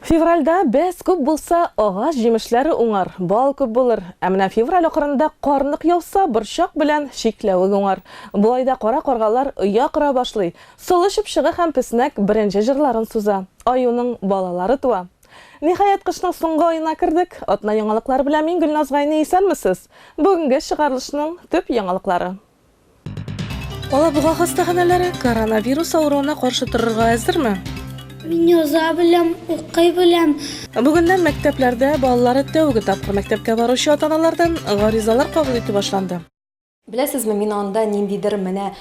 Февральда бәс күп булса, ағаш җимешләре уңар, бал күп булыр. Әмінә февраль ақырында қарнық яуса, бұршақ белән шикләве уңар. Бу айда кара каргалар оя кыра башлый. Солы чыпчыгы һәм песнәк беренче җырларын суза. Аюның балалары туа. Ниһаять кышның соңгы аена кердек. Атна яңалыклар белән мин Гөлназ Гайни, исәнмесез? Бүгенге чыгарылышның төп яңалыклары. Алабуга хастаханәләре коронавирус авыруына каршы торырга әзерме? Мин яза беләм, укый беләм. Бүгеннән мәктәпләрдә балалары тәүге тапкыр мәктәпкә баручы ата-аналардан гаризалар кабул итү башланды. Беләсезме, мин анда ниндидер менә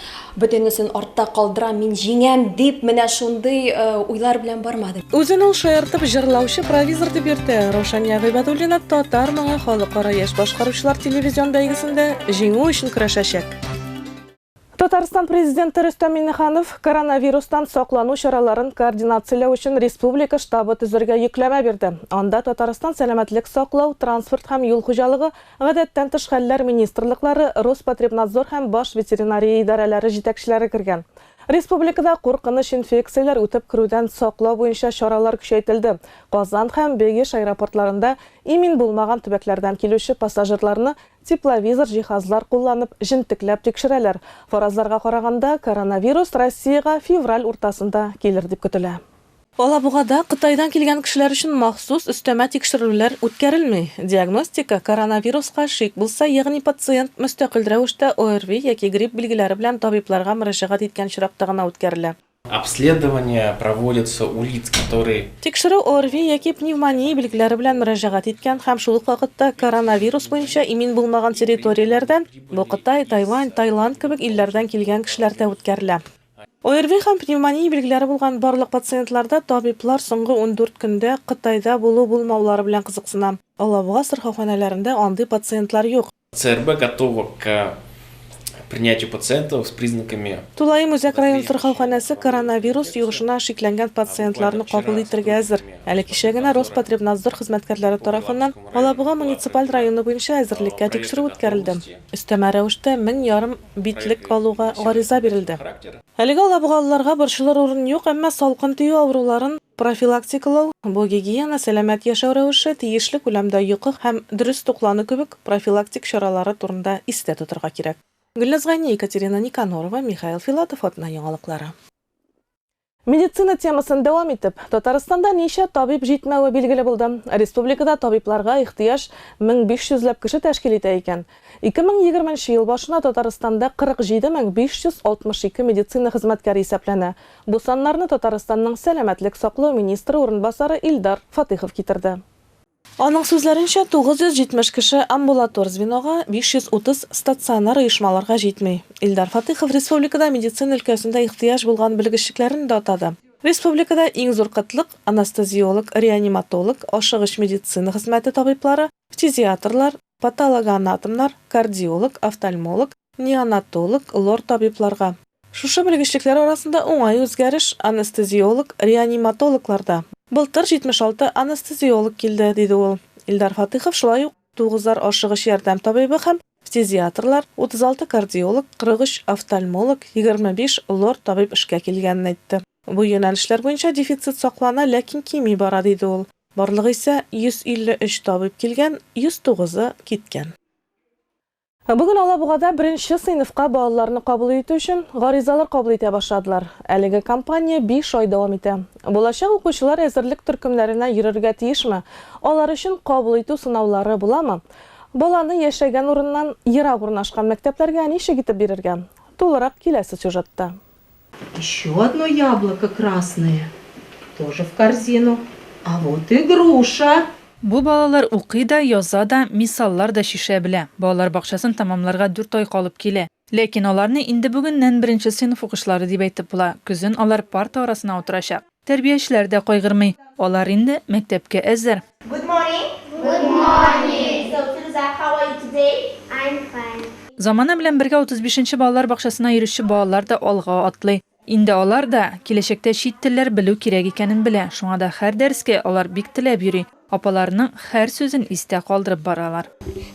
бөтенесен артта калдырам, мин җиңәм дип менә шундый уйлар белән бармадым. Үзен ул шаяртып җырлаучы провизор дип йөртә. Рошания Гыйбадуллина татар моңы халыкара яшь башкаручылар телевизион бәйгесендә җиңү өчен көрәшәчәк. Татарстан президенты Рөстәм Миңнеханов коронавирустан саклану чараларын координацияләү өчен республика штабы төзергә йөкләмә бирде. Анда Татарстан сәламәтлек саклау, транспорт һәм юл хуҗалыгы, гадәттән тыш хәлләр министрлыклары, Роспотребнадзор һәм баш ветеринария идарәләре җитәкчеләре кергән. Республикада куркыныч инфекцияләр үтеп керүдән саклау буенча чаралар көчәйтелде. Казан һәм Бегеш аэропортларында имин булмаган төбәкләрдән килүче пассажирларны тепловизор җиһазлар кулланып җентекләп тикшерәләр. Фаразларга караганда коронавирус Россиягә февраль уртасында килер дип көтелә. Алабугада Кытайдан килгән кешеләр өчен махсус өстәмә тикшерүләр үткәрелми. Диагностика коронавируска шик булса, ягъни пациент мөстәкыйль рәвештә ОРВИ яки грипп билгеләре белән табибларга мөрәҗәгать иткән чиракта гына үткәрелә. Обследования проводятся у лиц, которые... Тикшерү ОРВИ яки пневмония билгеләре белән мөрәҗәгать иткән һәм шул ук вакытта коронавирус буенча имин булмаган территорияләрдән, бу Кытай, Тайвань, Таиланд кебек илләрдән килгән кешеләрдә үткәрелә. ОРВИ һәм пневмония билгеләре булган барлык пациентларда табиблар соңгы 14 көндә Кытайда булу-булмаулары белән кызыксына. Алабуга сырхауханәләрендә андый пациентлар юк. ЦРБ готова к принятию пациентов с признаками... Тулайым үзәк район сырхауханәсе коронавирус югышына шикләнгән пациентларны кабул итәргә әзер. Әле кичә генә Роспотребнадзор хезмәткәрләре тарафыннан Алабуга муниципаль районы буенча әзерлеккә тикшерү үткәрелде. Өстәмә рәвештә 1000 битлек алуга гариза бирелде. Әлегә Алабугалыларга борчылыр урын юк, әмма салкын тию авыруларын профилактикалау, бу гигиена, сәламәт яшәү рәвеше, тиешле күләмдә йокы һәм дөрес туклану кебек профилактик чаралары турында истә тотырга кирәк. Гөлназ Гайни, Екатерина Никанорова, Михаил Филатов, атна яңалыклары. Медицина темасын дәвам итеп, Татарстанда ничә табиб җитмәве билгеле булды. Республикада табибларга ихтыяҗ 1500 кеше тәшкил итә икән. 2020 ел башына Татарстанда 47562 медицина хезмәткәре исәпләнә. Бу саннарны Татарстанның сәламәтлек саклау министры урынбасары Илдар Фатыйхов китерде. Аның сүзләренчә, 970 кеше амбулатор звенога, 530 стационар оешмаларга җитмәй. Илдар Фатыйхов республикада медицина өлкәсендә ихтыяҗ булган белгечләрен дә атады. Республикада иң зур кытлык анестезиолог, реаниматолог, ашыгыч медицина хезмәте табиблары, фтизиаторлар, патологоанатомнар, кардиолог, офтальмолог, неонатолог, лор табибларга. Шушы белгечләр арасында уңай үзгәреш анестезиолог, реаниматологларда. Былтыр 76 анестезиолог килде, диде ул. Илдар Фатыйхов шулай ук 9 ашыгыч ярдәм табибы һәм фтизиаторлар, 36 кардиолог, 43 офтальмолог, 25 лор табиб эшкә килгәнен әйтте. Бу юнәлешләр буенча дефицит саклана, ләкин кими бара, диде ул. Барлыгы исә 153 табиб килгән, 109-ы киткән. Бүген Алабугада беренче сыйныфка балаларны кабул итү өчен гаризалар кабул итә башладылар. Әлеге кампания 5 ай дәвам итә. Булачак укучылар әзерлек төркемнәренә йөрергә тиешме? Алар өчен кабул итү сынаулары буламы? Баланы яшәгән урыннан ерак урнашкан мәктәпләргә ничек итеп бирергә? Тулырак киләсе сюжетта. Еще одно яблоко красное. Тоже в корзину. А вот и груша. Бу балалар укый да, яза да, мисаллар да шишә белә. Балалар бакчасын тамамларга 4 ай калып килә. Ләкин аларны инде бүгеннән беренче сыйныф укучылары дип әйтеп була. Көзен алар парта арасына утырачак. Тәрбиячеләр дә кайгырмый. Алар инде мәктәпкә әзер. Good morning. Good morning. So, Firuza, how are you today? I'm fine. Замана белән бергә 35-нче балалар бакчасына йөрүче балалар да алга атлый. Инде алар да киләчәктә чит телләр белү кирәк икәнен белә. Шуңа да һәр дәрескә алар бик теләп йөри. Апаларының һәр сүзен истә калдырып баралар.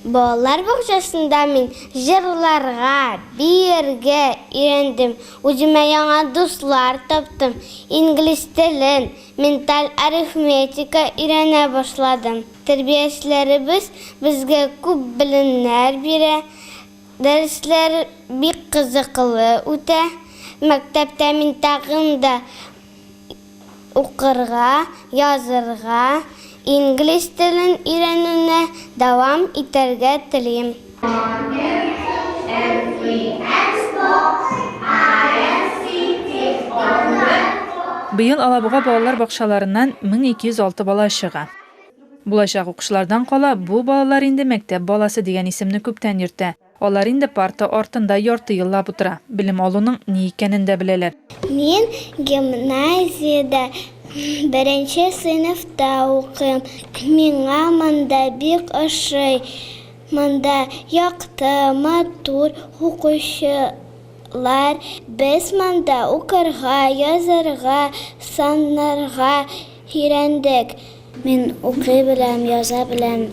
Балалар бакчасында мин җырларга, биергә өйрәндем. Үземә яңа дуслар таптым. Инглиз телен, менталь арифметика өйрәнә башладым. Тәрбиячеләребез безгә күп белемнәр бирә. Дәресләр бик кызыклы үтә. Мәктәптә мин тагын да укырга, язырга, инглиз телен өйрәнүне дәвам итәргә телим. Быел Алабуга балалар бакчаларыннан 1206 бала чыга. Булачак укучылардан кала бу балалар инде мәктәп баласы дигән исемне күптән йөртә. Алар инде парта артында ярты еллап утыра. Билем алуның ни икәнен дә беләләр. Мин гимназиядә 1-нче сыйныфта укыйм. Миңа монда бик ошый. Монда якты, матур укучылар. Без монда укырга, язарга, санарга өйрәндек. Мин укый беләм, яза беләм,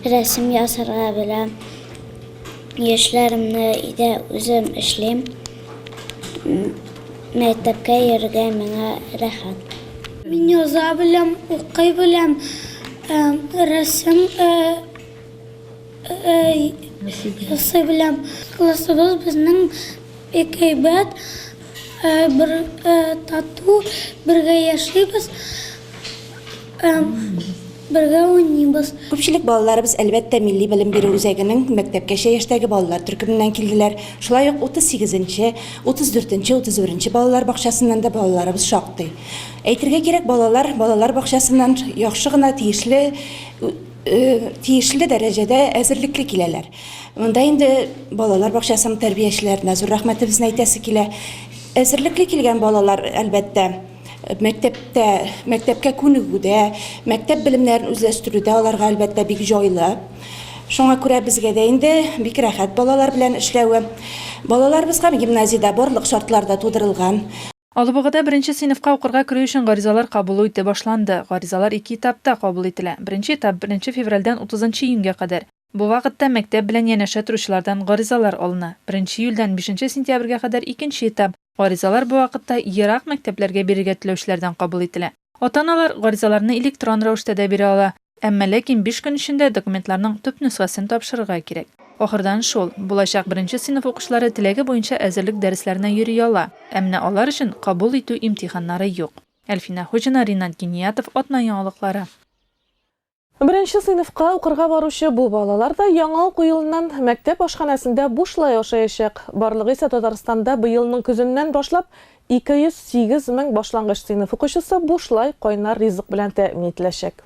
рәсем ясарга беләм. Яшьләремне өйдә үзем эшлим. Мәктәпкә йөрергә миңа рәхәт. Мин яза беләм, укый беләм, рәсем ясый беләм. Классыбыз безнең бик әйбәт, бер тату, бергә яшибез. Бергә уйныйбыз. Күпчелек балаларыбыз әлбәттә милли белем бирү үзәгенең мәктәпкәчә яшьтәге балалар төркеменнән килделәр. Шулай ук 38-нче, 34-нче, 31-нче балалар бакчасыннан да балаларыбыз шактый. Әйтергә кирәк, балалар бакчасыннан яхшы гына тиешле дәрәҗәдә әзерлекле киләләр. Монда инде балалар бакчасының тәрбиячеләренә зур рәхмәтебезне әйтәсе килә. Әзерлекле килгән балалар әлбәттә мәктәпкә күнегүдә, мәктәп белемнәрен үзләштерүдә аларга әлбәттә бик җайлы. Шуңа күрә безгә дә инде бик рәхәт балалар белән эшләүе. Балаларыбызга гимназиядә барлык шартларда тудырылган. Алабугада 1-нче сыйныфка укырга керү өчен гаризалар кабул итә башланды. Гаризалар 2 этапта кабул ителә. 1-нче этап 1 февральдән 30 июньгә кадәр. Бу вакытта мәктәп белән янәшә торучылардан гаризалар алына. 1 июльдән 5 сентябрьгә кадәр 2-нче этап. Гаризалар бу вакытта ерак мәктәпләргә бирергә теләүчеләрдән кабул ителә. Ата-аналар гаризаларны электрон рәвештә дә бирә ала. Әмма ләкин 5 көн эчендә документларның төп нөсхәсен тапшырырга кирәк. Ахырдан шул, булачак 1-нче сыйныф укучылары теләге буенча әзерлек дәресләренә йөри ала. Әмма алар өчен кабул итү имтиханнары юк. Әлфина Хуҗина, Ринат Гениятов, Атна яңалыклары. 1-нче сыйныфка укырга баручы бу балалар да яңа уку елыннан мәктәп ашханәсендә бушлай ашаячак. Барлыгы исә Татарстанда быелның көзеннән башлап 208 мең башлангыч сыйныф укучысы бушлай кайнар ризык белән тәэмин ителәчәк.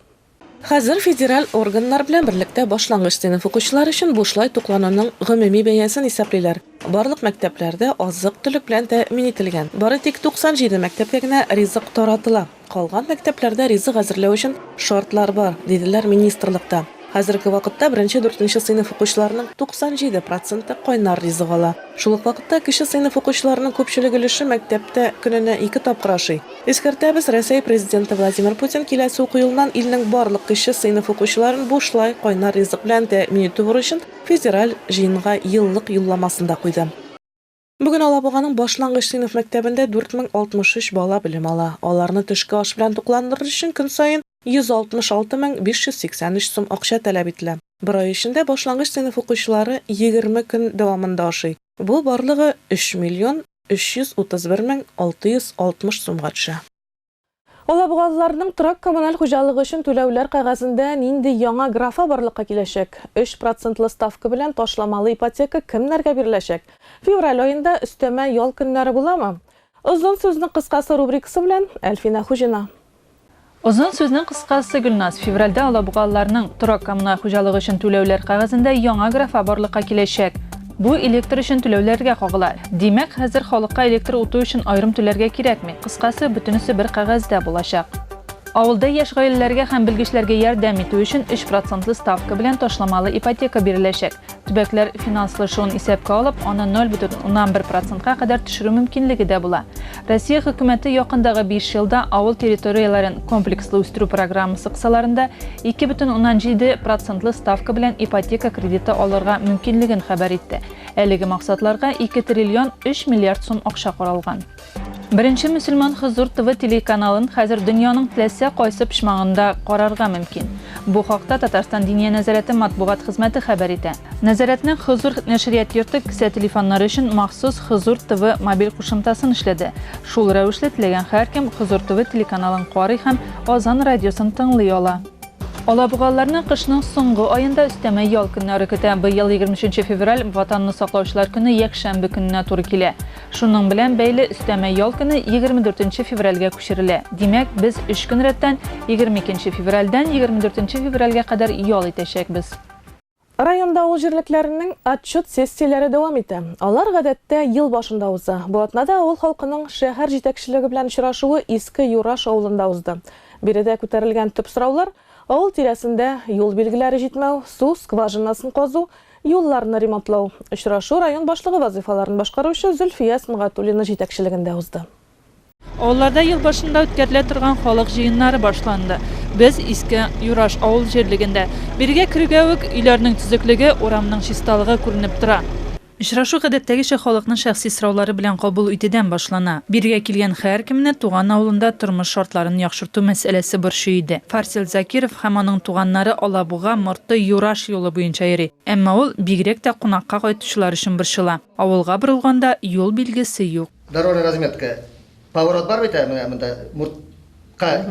Хәзер федераль органнар белән берлектә башлангыч сыйныф укучылары өчен бушлай туклануның гомуми бәясен исәплиләр. Барлык мәктәпләрдә азык-төлек белән тәэмин ителгән. Бары тик 97 мәктәпкә генә ризык таратыла. Калган мәктәпләрдә ризык әзерләү өчен шартлар бар, диделәр министрлыкта. Хәзерге вакытта 1-4 сыйныф укучыларының 97% кайнар ризык ала. Шул ук вакытта кече сыйныф укучыларының күпчелек өлеше мәктәптә көненә 2 тапкыр ашый. Искәртәбез, Россия президенты Владимир Путин киләсе уку елыннан илнең барлык кече сыйныф укучыларын бушлай кайнар ризык белән тәэмин итү бурычын федераль җыенга еллык юлламасында куйды. Бүген Алабуганың башлангыч сыйныф мәктәбендә 4063 бала белем ала. Аларны төшке аш белән тукландырыр өчен көн саен 166 583 сум акча таләп ителә. Бер ай эчендә башлангыч сыйныф укучылары 20 көн дәвамында ашый. Бу барлыгы 3 331 660 сумга төшә. Алабугалыларның торак коммуналь хуҗалыгы өчен түләүләр кагазында нинди яңа графа барлыкка киләчәк? 3% ставка белән ташламалы ипотека кемнәргә биреләчәк? Февраль аенда өстәмә ял көннәре буламы? Озын сүзнең кыскасы рубрикасы белән Әлфина Хуҗина. Озын сүзнең кыскасы Гөлназ, февральдә Алабугалыларның торак коммуналь хуҗалыгы өчен түләүләр кагазында яңа графа барлыкка киләчәк. Бу электр өчен түләүләргә кагыла. Димәк, хәзер халыкка электр уту өчен айрым түләргә кирәкми. Кыскасы, бөтенесе бер кагазда булачак. Авылда яшь гаиләләргә һәм белгечләргә ярдәм итү өчен 3% ставка белән ташламалы ипотека биреләчәк. Төбәкләр финанслашуын исәпкә алып, аны 0,11%-ка кадәр төшерү мөмкинлеге дә була. Россия хөкүмәте якындагы 5 елда авыл территорияләрен комплекслы үстерү программасы кысаларында 2,7% ставка белән ипотека кредиты алырга мөмкинлеген хәбәр итте. Әлеге максатларга 2 триллион 3 миллиард сум акча каралган. Беренче мөселман Хозур ТВ телеканалын хәзер дөньяның теләсә кайсы почмагында карарга мөмкин. Бу хакта Татарстан Диния нәзарәте матбугат хезмәте хәбәр итә. Нәзарәтнең Хозур нәшрият йорты кесә телефоннары өчен махсус Хозур ТВ мобиль кушымтасын эшләде. Шул рәвешле теләгән һәркем Хозур ТВ телеканалын карый һәм Азан радиосын тыңлый ала. Алабугаларны кышның соңгы аенда өстәмә ял көннәре көтә. Быел 23 февраль Ватанны саклаучылар көне якшәмбе көненә туры килә. Шуның белән бәйле өстәмә ял көне 24 февральгә күчерелә. Димәк, без 3 көн рәттән 22 февральдән 24 февральгә кадәр ял итәчәкбез. Районда авыл җирлекләренең отчет сессияләре дәвам итә. Алар гадәттә ел башында уза. Бу атнада авыл халкының шәһәр җитәкчелеге белән очрашуы Иске Юраш авылында узды. Биредә күтәрелгән төп сораулар авыл тирәсендә юл билгеләре җитмәү, су скважинасын казу, юлларны ремонтлау. Очрашу район башлыгы вазифаларын башкаручы Зөлфия Смагатуллина җитәкчелегендә узды. Авылларда ел башында үткәрелә торган халык җыеннары башланды. Без Иске Юраш авыл җирлегендә биргә кергән үк өйләрнең төзеклеге, урамның чисталыгы күренеп тора. Очрашу гадәттәгечә халыкның шәхси сораулары белән кабул итүдән башлана. Биргә килгән һәркемне туган авылында тормыш шартларын яхшырту мәсьәләсе борчый иде. Фарсил Закиров һәм аның туганнары Алабуга, Морты, Юраш юлы буенча йөри. Әмма ул бигрәк тә кунакка кайтучылар өчен борчыла. Авылга борылганда юл билгесе юк. Дорожная разметка. Поворот бар бит, монда муртка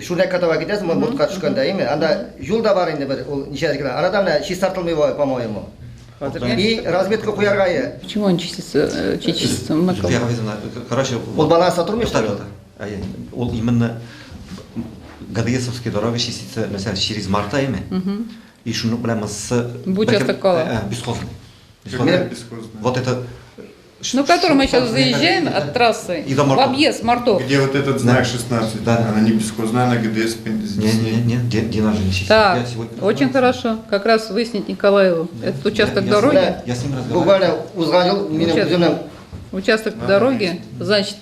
шундай катага китәсез, муртка төшкәндә, име? Анда юл да бар инде бер, ул ничә километр. Арада менә чистартылмый, по-моему. И разметка куярга. Почему он чистится? Короче, он баланс сотрудничает. Он именно ГДСовские дороги чистится, mesela через марта имя. И шуну прямо с... Участок кола. Бесхозный. Вот это... Ну, к которому мы сейчас заезжаем от трассы в объезд Мартов. Где вот этот знак 16, да. Она не бесхозная, она ГДС. Нет, где она же не чистится. Так, очень хорошо. Как раз выяснить Николаеву. Этот участок дороги. Я с ним буквально узгадил меня. Участок дороги, значит,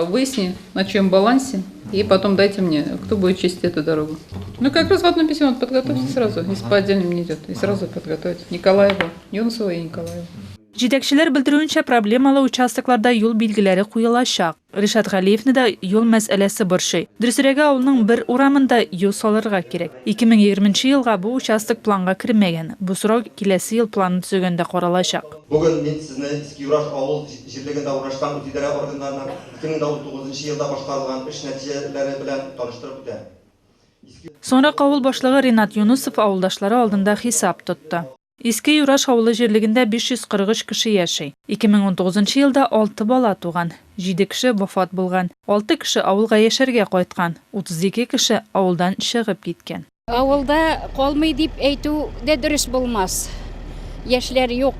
выясни, на чем балансе, и потом дайте мне, кто будет чистить эту дорогу. Ну, как раз в одном письме подготовьте сразу, если по отдельным не идет, и сразу подготовьте Николаева, Юнусова и Николаева. Җитәкчеләр белдерүенчә, проблемалы участокларда юл билгеләре куелачак. Ришат Галиевне да юл мәсьәләсе борчый. Дөресрәге, авылның бер урамында юл салырга кирәк. 2020 елга бу участок планга кертмәгән. Бу сорау киләсе ел планы төзегәндә каралачак. Бүген мин сезне Иске Юраш авыл җирлегендә урнашкан идарә органнарының 2019 елда башкарылган эш нәтиҗәләре белән таныштырып үтәм. Соңра авыл башлыгы Ринат Юнусов авылдашлары алдында хисап тотты. Иске Юраш авылы җирлегендә 543 кеше яши. 2019 елда 6 бала туган, 7 кеше вафат булган, 6 кеше авылга яшәргә кайткан, 32 кеше авылдан чыгып киткән. Авылда калмый дип әйтү дә дөрес булмас. Яшьләр юк.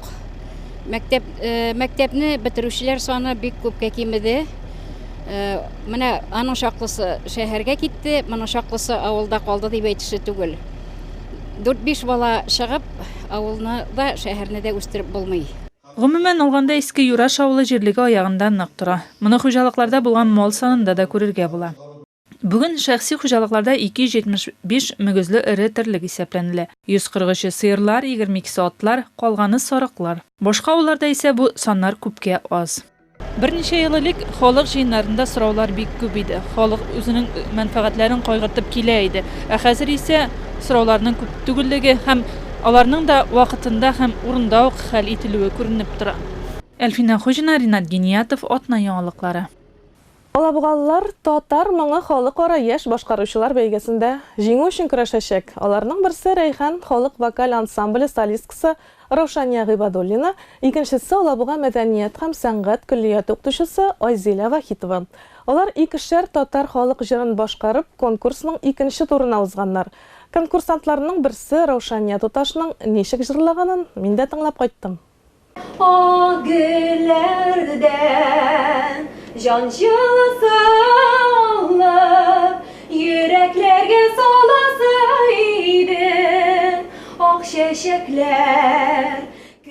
Мәктәпне бетерүчеләр саны бик күпкә кимеде. Менә аның шаклысы шәһәргә китте, моның шаклысы авылда калды дип әйтүсе түгел. 4-5 бала чыгып, авылны да, шәһәрне дә үстереп булмый. Гомумән алганда Иске Юраш авылы җирлеге аягында нык тора. Моны хуҗалыкларда булган мал санында да күрергә була. Бүген шәхси хуҗалыкларда 275 мөгезле эре терлек исәпләнелә. 143 сыерлар, 22 атлар, калганы сарыклар. Башка авылларда исә бу саннар күпкә аз. Берничә ел элек халык җыеннарында сораулар бик күп иде. Халык үзенең мәнфәгатьләрен кайгыртып килә иде. Ә хәзер исә сорауларның күп түгеллеге һәм аларның да вакытында һәм урында ук хәл ителүе күренеп тора. Әлфина Хуҗина, Ринат Гениятов, Атна яңалыклары. Алабугалылар татар моңы халыкара яшь башкаручылар бәйгесендә җиңү өчен көрәшәчәк. Аларның берсе Рәйхан халык вокаль ансамбле солисткасы Раушания Гыйбадуллина, икенчесе Алабуга мәдәният һәм сәнгать көллияты укытучысы Айзилә Вахитова. Алар икешәр татар халык җырын башкарып, конкурсның икенче турына узганнар. Конкурсантларның берсе Раушания Туташның ничек җырлаганын мин дә тыңлап кайттым. О гөлләрдән җан җылысы алып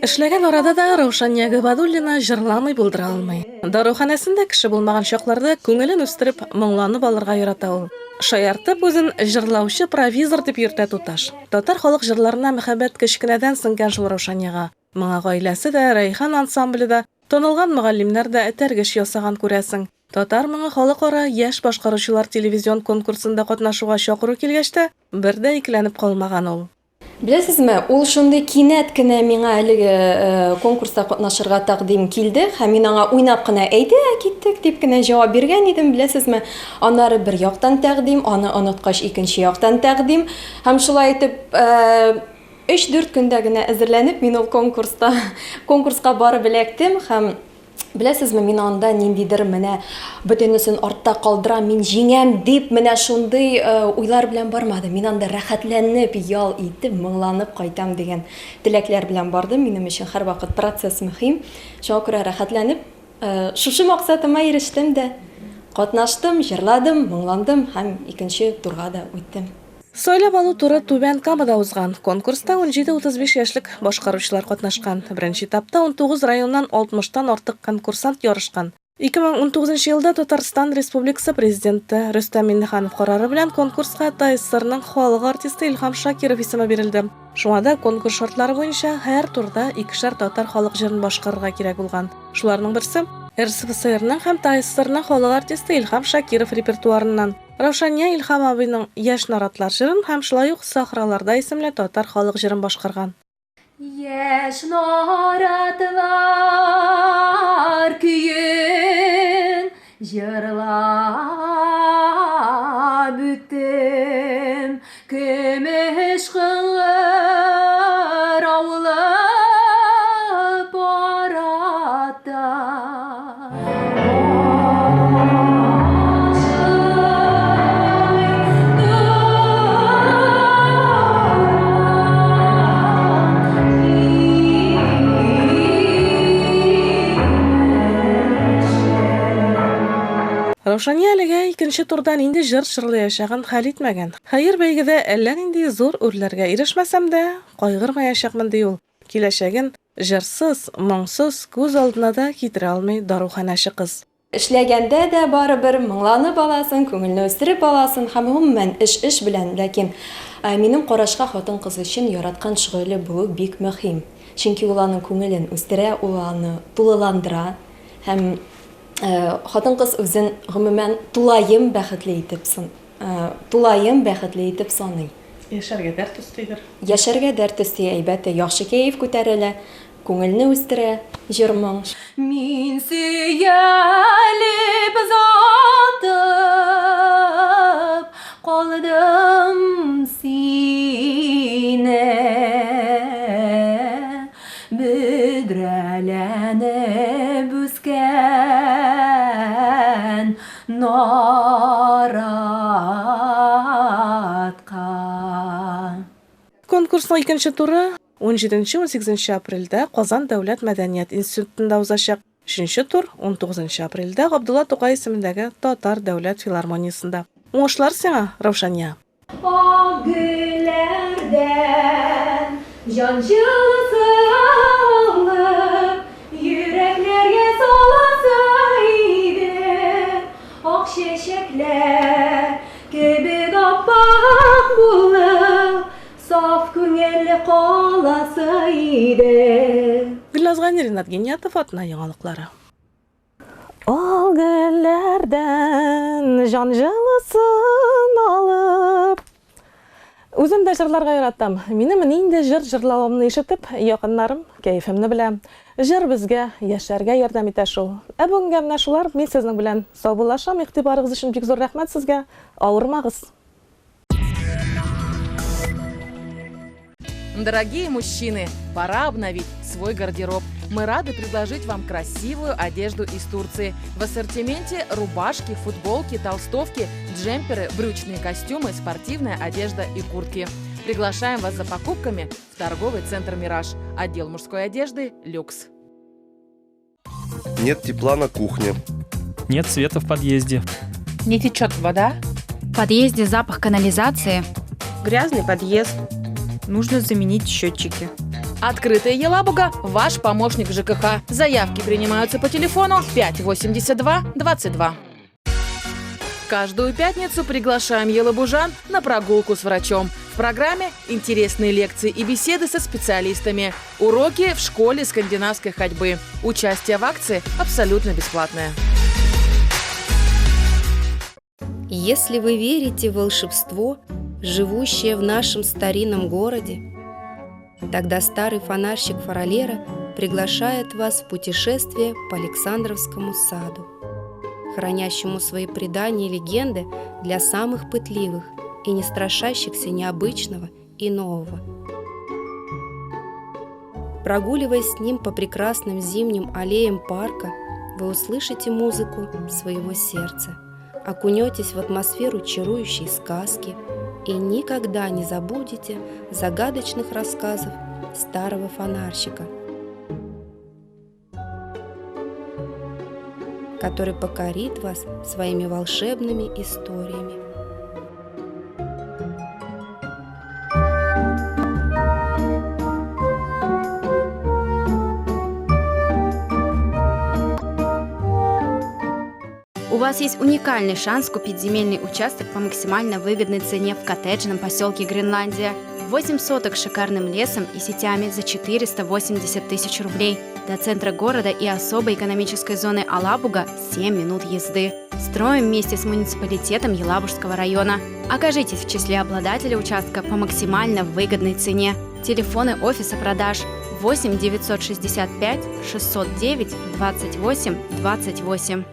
Эшләгән арада да Раушания Габадуллина җырламый булдыра алмый. Даруханәсендә кеше булмаган чакларда күңелен үстереп, моңланып алырга ярата ул. Шаяртып үзен җырлаучы провизор дип йөртә туташ. Татар халык җырларына мәхәббәт кечкенәдән сеңгән шул Раушанияга. Моңа гаиләсе дә, Рәйхан ансамбле дә, танылган мөгаллимнәр дә этәргеш ясаган күрәсең. Татар моңа халыкара яшь башкаручылар телевизион конкурсында катнашуга чакыру килгәч тә, бер дә икеләнеп калмаган ул. Беләсезме, ул шундый кинәт кенә миңа әлеге конкурста катнашырга тәкъдим килде, һәм мин аңа уйнап кына әйдә, киттек дип кенә җавап биргән идем, беләсезме. Аннары бер яктан тәкъдим, аны оныткач икенче яктан тәкъдим, һәм шулай итеп 3-4 көндә генә әзерләнеп мин ул конкурска барып эләктем һәм беләсезме, мин анда ниндидер менә бөтенесен артта калдырам, мин җиңәм дип менә шундый уйлар белән бармадым. Мин анда рәхәтләнеп, ял итеп, моңланып кайтам дигән теләкләр белән бардым. Минем өчен һәрвакыт процесс мөһим. Шуңа күрә рәхәтләнеп, шушы максатыма ирештем дә. Катнаштым, җырладым, моңландым һәм икенче турга да үттем. Сойлап алу туры Түбән Камада узган. Конкурста 17-35 яшьлек башкаручылар катнашкан. Беренче этапта 19 районнан 60-тан артык конкурсант ярышкан. 2019 елда Татарстан Республикасы президенты Рөстәм Миңнеханов карары белән конкурска ТССРның халык артисты Илһам Шакиров исеме бирелде. Шуңа да конкурс шартлары буенча һәр турда 2 татар халык җырын башкарырга кирәк булган. Шуларның берсе РСФСРның һәм ТССРның халык артисты Илһам Шакиров репертуарыннан. Раушания Илһам абыйның Яшь наратлар җырын һәм шулай ук Сахраларда исемле татар халык җырын башкарган. Яшь наратлар көен җырлап үттем, көмеш кыңгыр аулап барата. Раушания әлегә икенче турдан инде җыр җырлаячагын хәл итмәгән. Хәер, бәйгедә әллә нинди зур үрләргә ирешмәсәм дә, кайгырмаячакмын ди ул. Киләчәген җырсыз, моңсыз күз алдына да китерә алмый даруханәче кыз. Эшләгәндә дә барыбер моңланып аласың, күңелне үстереп аласың һәм гомумән эш белән, ләкин минем карашка хатын-кыз өчен яраткан шөгыле булу бик мөһим. Чөнки ул аның күңелен үстерә, ул аны тулыландыра һәм хатын-кыз үзен гомумән тулаем бәхетле итеп саный. Яшәргә дәрт өстидер. Яшәргә дәрт өсти, әйбәте, яхшы кәеф күтәрелә, күңелне үстерә, җыр-моң. Мин сөялеп затып калдым сине, бүдрәләнеп үскән наратка. Конкурсның икенче туры 17-18 апрельдә Казан дәүләт мәдәният институтында узачак. 3нче тур 19 апрельдә Габдулла Тукай исемендәге Татар дәүләт филармониясында. Уңышлар сиңа, Раушания. Ак гөлләрдән җан җылысы алып, йөрәкләргә саласы иде. Ак чәчәкләр кебек аппак булып, саф күңелле каласы иде. Гөлназган Ринат Гениятов атна яңалыклары. Ак гөлләрдән җан җылысын алып. Үзем дә җырларга яратам. Минем инде җыр җырлавымны ишетеп, якыннарым кәефемне белә. Җыр безгә яшәргә ярдәм итә шул. Бүгенгә менә шулар, мин сезнең белән саубуллашам. Игътибарыгыз өчен бик зур рәхмәт сезгә. Авырмагыз. Дорогие мужчины, пора обновить свой гардероб. Мы рады предложить вам красивую одежду из Турции. В ассортименте рубашки, футболки, толстовки, джемперы, брючные костюмы, спортивная одежда и куртки. Приглашаем вас за покупками в торговый центр «Мираж». Отдел мужской одежды «Люкс». Нет тепла на кухне. Нет света в подъезде. Не течет вода. В подъезде запах канализации. Грязный подъезд. Нужно заменить счетчики. Открытая Елабуга – ваш помощник ЖКХ. Заявки принимаются по телефону 582 22. Каждую пятницу приглашаем елабужан на прогулку с врачом. В программе интересные лекции и беседы со специалистами. Уроки в школе скандинавской ходьбы. Участие в акции абсолютно бесплатное. Если вы верите в волшебство, живущее в нашем старинном городе, тогда старый фонарщик Фаролера приглашает вас в путешествие по Александровскому саду, хранящему свои предания и легенды для самых пытливых и не страшащихся необычного и нового. Прогуливаясь с ним по прекрасным зимним аллеям парка, вы услышите музыку своего сердца, окунетесь в атмосферу чарующей сказки и никогда не забудете загадочных рассказов старого фонарщика, который покорит вас своими волшебными историями. У вас есть уникальный шанс купить земельный участок по максимально выгодной цене в коттеджном поселке Гренландия. 8 соток с шикарным лесом и сетями за 480 тысяч рублей. До центра города и особой экономической зоны Алабуга 7 минут езды. Строим вместе с муниципалитетом Елабужского района. Окажитесь в числе обладателей участка по максимально выгодной цене. Телефоны офиса продаж 8 965 609 28 28.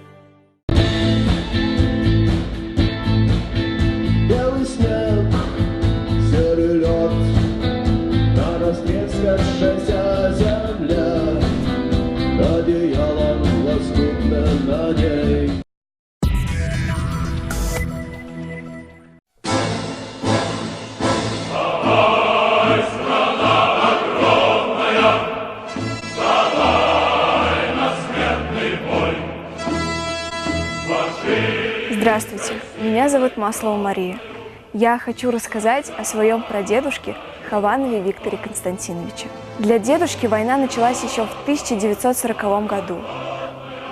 Белый снег, серый лед, на растрескавшаяся земля, одеялом лоскутно на ней. Вставай, страна огромная, вставай на смертный бой. Здравствуйте, меня зовут Маслова Мария. Я хочу рассказать о своем прадедушке Хаванове Викторе Константиновиче. Для дедушки война началась еще в 1940 году.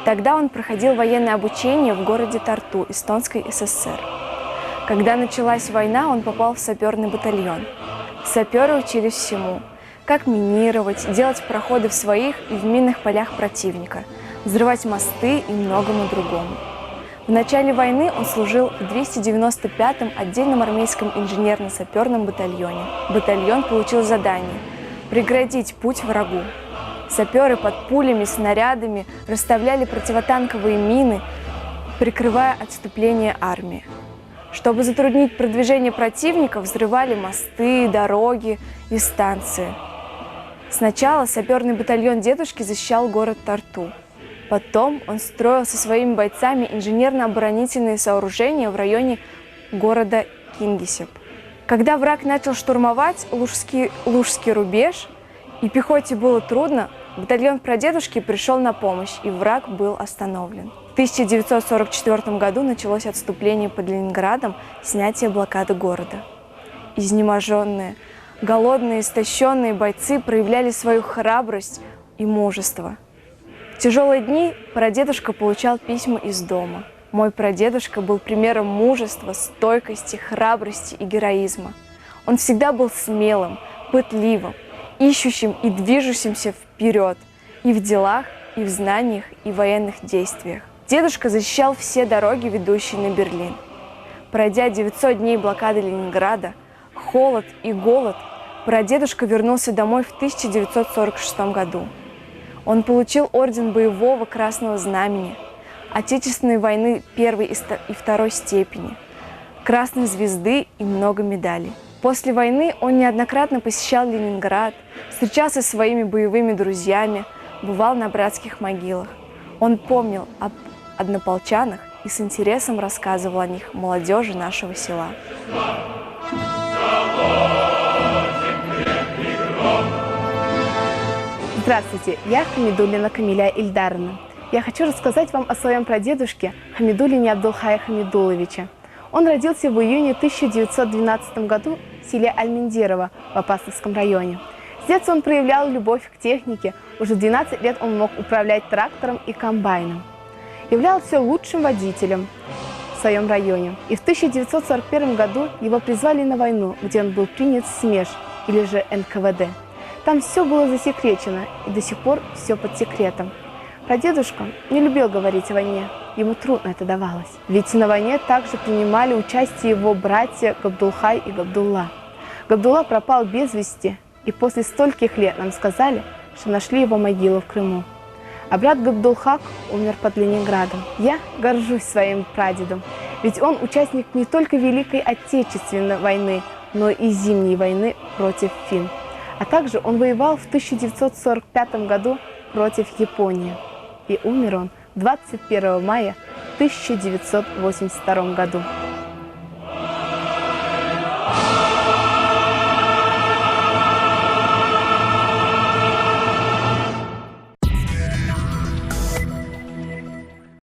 Тогда он проходил военное обучение в городе Тарту, Эстонской ССР. Когда началась война, он попал в саперный батальон. Саперы учились всему: как минировать, делать проходы в своих и в минных полях противника, взрывать мосты и многому другому. В начале войны он служил в 295-м отдельном армейском инженерно-саперном батальоне. Батальон получил задание – преградить путь врагу. Саперы под пулями, снарядами расставляли противотанковые мины, прикрывая отступление армии. Чтобы затруднить продвижение противника, взрывали мосты, дороги и станции. Сначала саперный батальон дедушки защищал город Тарту. Потом он строил со своими бойцами инженерно-оборонительные сооружения в районе города Кингисепп. Когда враг начал штурмовать Лужский рубеж, и пехоте было трудно, батальон прадедушки пришел на помощь, и враг был остановлен. В 1944 году началось отступление под Ленинградом, снятие блокады города. Изнеможенные, голодные, истощенные бойцы проявляли свою храбрость и мужество. В тяжелые дни прадедушка получал письма из дома. Мой прадедушка был примером мужества, стойкости, храбрости и героизма. Он всегда был смелым, пытливым, ищущим и движущимся вперед и в делах, и в знаниях, и в военных действиях. Дедушка защищал все дороги, ведущие на Берлин. Пройдя 900 дней блокады Ленинграда, холод и голод, прадедушка вернулся домой в 1946 году. Он получил орден боевого Красного Знамени, Отечественной войны первой и второй степени, Красной Звезды и много медалей. После войны он неоднократно посещал Ленинград, встречался со своими боевыми друзьями, бывал на братских могилах. Он помнил об однополчанах и с интересом рассказывал о них молодежи нашего села. Здравствуйте, я Хамидуллина Камиля Ильдаровна. Я хочу рассказать вам о своем прадедушке Хамидуллине Абдулхае Хамидулловиче. Он родился в июне 1912 году в селе Альмендирово в Апасовском районе. С детства он проявлял любовь к технике. Уже в 12 лет он мог управлять трактором и комбайном. Являлся лучшим водителем в своем районе. И в 1941 году его призвали на войну, где он был принят в СМЕРШ, или же НКВД. Там все было засекречено, и до сих пор все под секретом. Прадедушка не любил говорить о войне, ему трудно это давалось. Ведь на войне также принимали участие его братья Габдулхай и Габдулла. Габдулла пропал без вести, и после стольких лет нам сказали, что нашли его могилу в Крыму. А брат Габдулхак умер под Ленинградом. Я горжусь своим прадедом, ведь он участник не только Великой Отечественной войны, но и Зимней войны против финн. А также он воевал в 1945 году против Японии. И умер он 21 мая 1982 году.